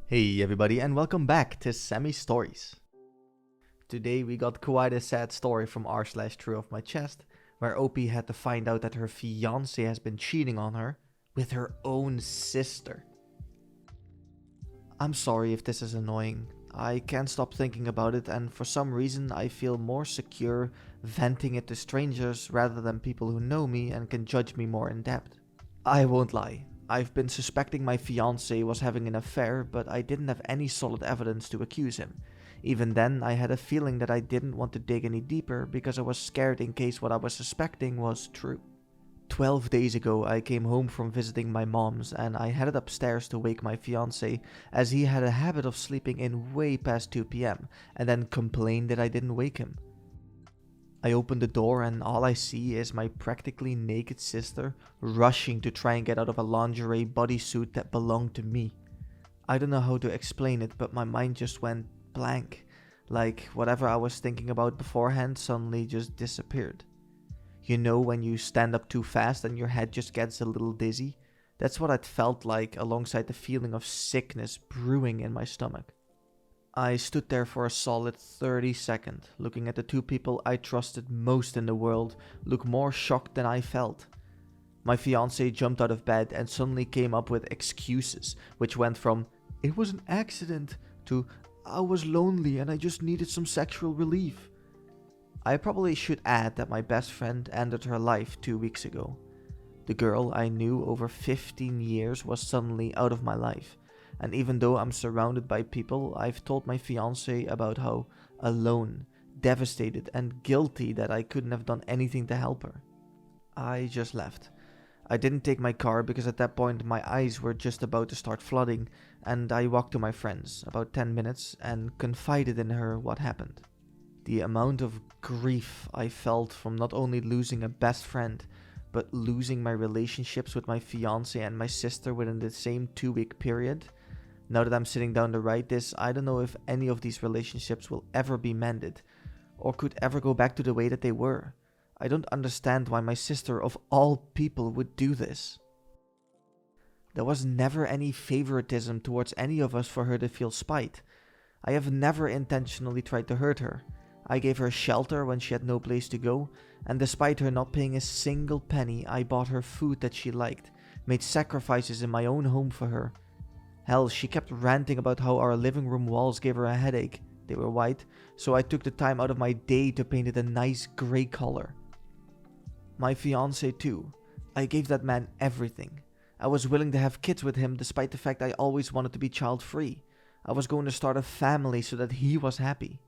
Hey everybody and welcome back to Sammy Stories. Today we got quite a sad story from r/TrueOffMyChest, where OP had to find out that her fiance has been cheating on her with her own sister. I'm sorry if this is annoying. I can't stop thinking about it, and for some reason I feel more secure venting it to strangers rather than people who know me and can judge me more in depth. I won't lie. I've been suspecting my fiance was having an affair, but I didn't have any solid evidence to accuse him. Even then, I had a feeling that I didn't want to dig any deeper because I was scared in case what I was suspecting was true. 12 days ago, I came home from visiting my mom's and I headed upstairs to wake my fiance, as he had a habit of sleeping in way past 2 p.m. and then complained that I didn't wake him. I open the door and all I see is my practically naked sister rushing to try and get out of a lingerie bodysuit that belonged to me. I don't know how to explain it, but my mind just went blank, like whatever I was thinking about beforehand suddenly just disappeared. You know when you stand up too fast and your head just gets a little dizzy? That's what it felt like, alongside the feeling of sickness brewing in my stomach. I stood there for a solid 30 seconds, looking at the two people I trusted most in the world look more shocked than I felt. My fiance jumped out of bed and suddenly came up with excuses, which went from, "It was an accident," to, "I was lonely and I just needed some sexual relief." I probably should add that my best friend ended her life 2 weeks ago. The girl I knew over 15 years was suddenly out of my life. And even though I'm surrounded by people, I've told my fiance about how alone, devastated, and guilty that I couldn't have done anything to help her. I just left. I didn't take my car because at that point my eyes were just about to start flooding, and I walked to my friend's, about 10 minutes, and confided in her what happened. The amount of grief I felt from not only losing a best friend, but losing my relationships with my fiance and my sister within the same 2-week period. Now that I'm sitting down to write this, I don't know if any of these relationships will ever be mended, or could ever go back to the way that they were. I don't understand why my sister, of all people, would do this. There was never any favoritism towards any of us for her to feel spite. I have never intentionally tried to hurt her. I gave her shelter when she had no place to go, and despite her not paying a single penny, I bought her food that she liked, made sacrifices in my own home for her. Hell, she kept ranting about how our living room walls gave her a headache. They were white, so I took the time out of my day to paint it a nice grey color. My fiance too. I gave that man everything. I was willing to have kids with him despite the fact I always wanted to be child-free. I was going to start a family so that he was happy.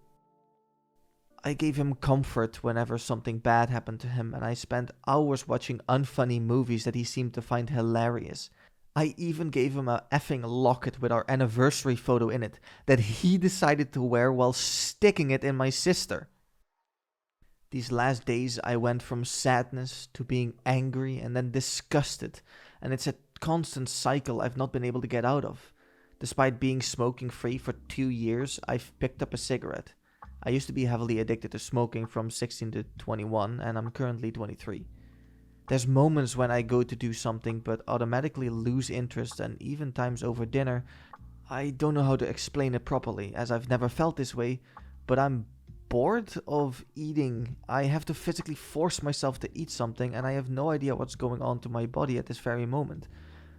I gave him comfort whenever something bad happened to him, and I spent hours watching unfunny movies that he seemed to find hilarious. I even gave him a effing locket with our anniversary photo in it that he decided to wear while sticking it in my sister. These last days I went from sadness to being angry and then disgusted, and it's a constant cycle I've not been able to get out of. Despite being smoking free for 2 years, I've picked up a cigarette. I used to be heavily addicted to smoking from 16 to 21, and I'm currently 23. There's moments when I go to do something but automatically lose interest, and even times over dinner. I don't know how to explain it properly, as I've never felt this way, but I'm bored of eating. I have to physically force myself to eat something, and I have no idea what's going on to my body at this very moment.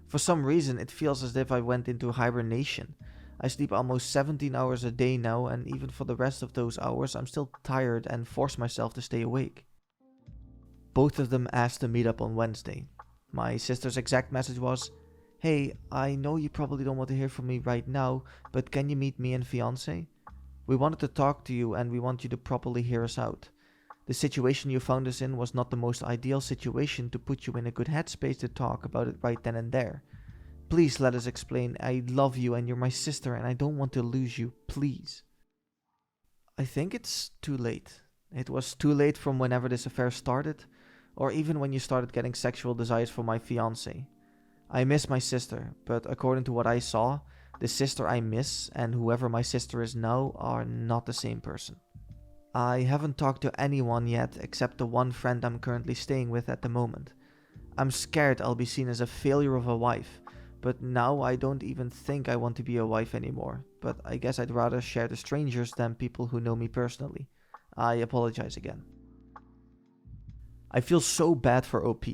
For some reason, it feels as if I went into hibernation. I sleep almost 17 hours a day now, and even for the rest of those hours, I'm still tired and force myself to stay awake. Both of them asked to meet up on Wednesday. My sister's exact message was, "Hey, I know you probably don't want to hear from me right now, but can you meet me and fiance? We wanted to talk to you and we want you to properly hear us out. The situation you found us in was not the most ideal situation to put you in a good headspace to talk about it right then and there. Please let us explain. I love you and you're my sister and I don't want to lose you, please." I think it's too late. It was too late from whenever this affair started, or even when you started getting sexual desires for my fiance. I miss my sister, but according to what I saw, the sister I miss and whoever my sister is now are not the same person. I haven't talked to anyone yet except the one friend I'm currently staying with at the moment. I'm scared I'll be seen as a failure of a wife, But now I don't even think I want to be a wife anymore. But I guess I'd rather share the strangers than people who know me personally. I apologize again. I feel so bad for OP.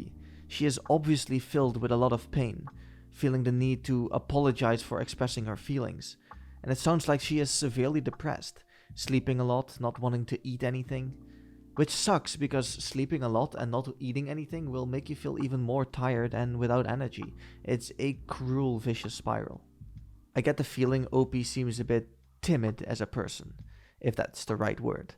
She is obviously filled with a lot of pain, feeling the need to apologize for expressing her feelings. And it sounds like she is severely depressed, sleeping a lot, not wanting to eat anything. Which sucks because sleeping a lot and not eating anything will make you feel even more tired and without energy. It's a cruel, vicious spiral. I get the feeling OP seems a bit timid as a person, if that's the right word.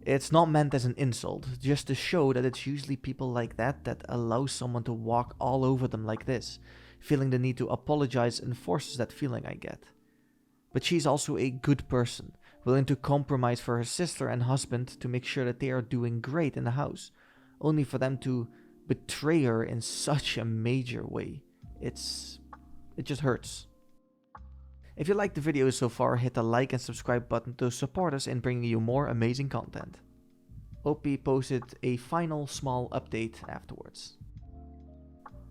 It's not meant as an insult, just to show that it's usually people like that allow someone to walk all over them like this. Feeling the need to apologize enforces that feeling I get. But she's also a good person, willing to compromise for her sister and husband to make sure that they are doing great in the house, only for them to betray her in such a major way. It just hurts. If you liked the video so far, hit the like and subscribe button to support us in bringing you more amazing content. OP posted a final small update afterwards.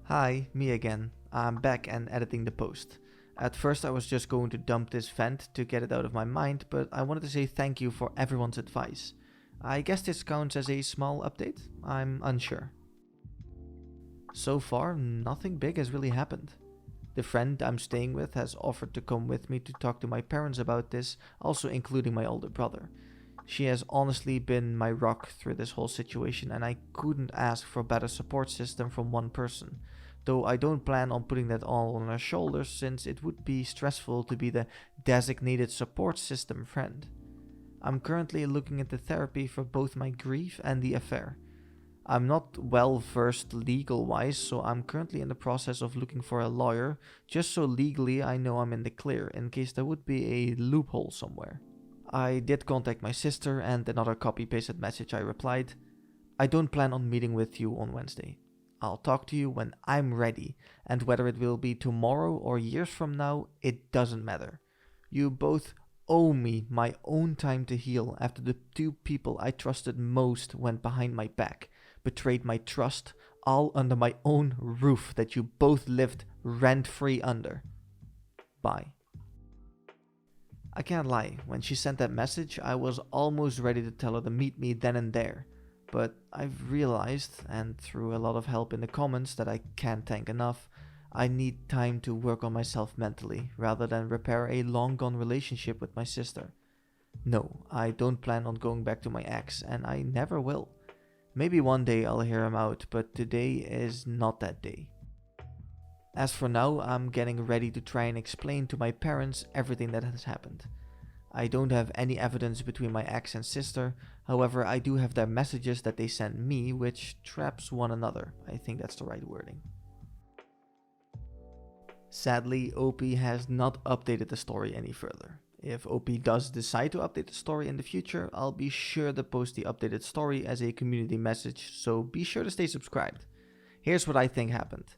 Hi, me again. I'm back and editing the post. At first I was just going to dump this vent to get it out of my mind, but I wanted to say thank you for everyone's advice. I guess this counts as a small update? I'm unsure. So far, nothing big has really happened. The friend I'm staying with has offered to come with me to talk to my parents about this, also including my older brother. She has honestly been my rock through this whole situation, and I couldn't ask for a better support system from one person. Though I don't plan on putting that all on her shoulders, since it would be stressful to be the designated support system friend. I'm currently looking into therapy for both my grief and the affair. I'm not well versed legal wise, so I'm currently in the process of looking for a lawyer, just so legally I know I'm in the clear, in case there would be a loophole somewhere. I did contact my sister, and another copy-pasted message I replied, I don't plan on meeting with you on Wednesday. I'll talk to you when I'm ready, and whether it will be tomorrow or years from now, it doesn't matter. You both owe me my own time to heal after the two people I trusted most went behind my back, betrayed my trust, all under my own roof that you both lived rent-free under. Bye. I can't lie, when she sent that message, I was almost ready to tell her to meet me then and there. But I've realized, and through a lot of help in the comments that I can't thank enough, I need time to work on myself mentally, rather than repair a long-gone relationship with my sister. No, I don't plan on going back to my ex, and I never will. Maybe one day I'll hear him out, but today is not that day. As for now, I'm getting ready to try and explain to my parents everything that has happened. I don't have any evidence between my ex and sister, however I do have their messages that they sent me, which traps one another. I think that's the right wording. Sadly, OP has not updated the story any further. If OP does decide to update the story in the future, I'll be sure to post the updated story as a community message, so be sure to stay subscribed. Here's what I think happened.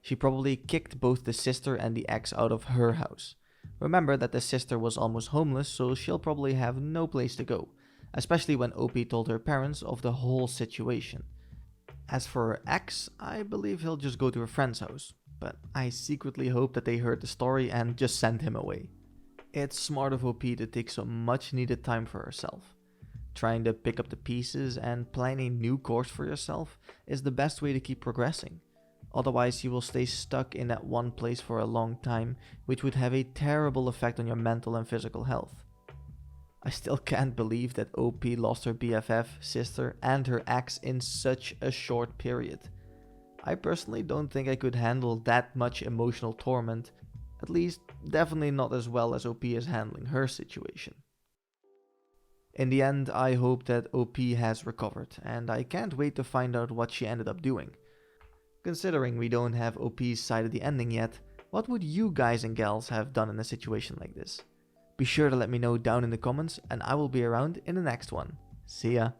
She probably kicked both the sister and the ex out of her house. Remember that the sister was almost homeless, so she'll probably have no place to go, especially when OP told her parents of the whole situation. As for her ex, I believe he'll just go to a friend's house, but I secretly hope that they heard the story and just sent him away. It's smart of OP to take some much needed time for herself. Trying to pick up the pieces and plan a new course for yourself is the best way to keep progressing. Otherwise, you will stay stuck in that one place for a long time, which would have a terrible effect on your mental and physical health. I still can't believe that OP lost her BFF, sister, and her ex in such a short period. I personally don't think I could handle that much emotional torment, at least definitely not as well as OP is handling her situation. In the end, I hope that OP has recovered, and I can't wait to find out what she ended up doing. Considering we don't have OP's side of the ending yet, what would you guys and gals have done in a situation like this? Be sure to let me know down in the comments, and I will be around in the next one. See ya!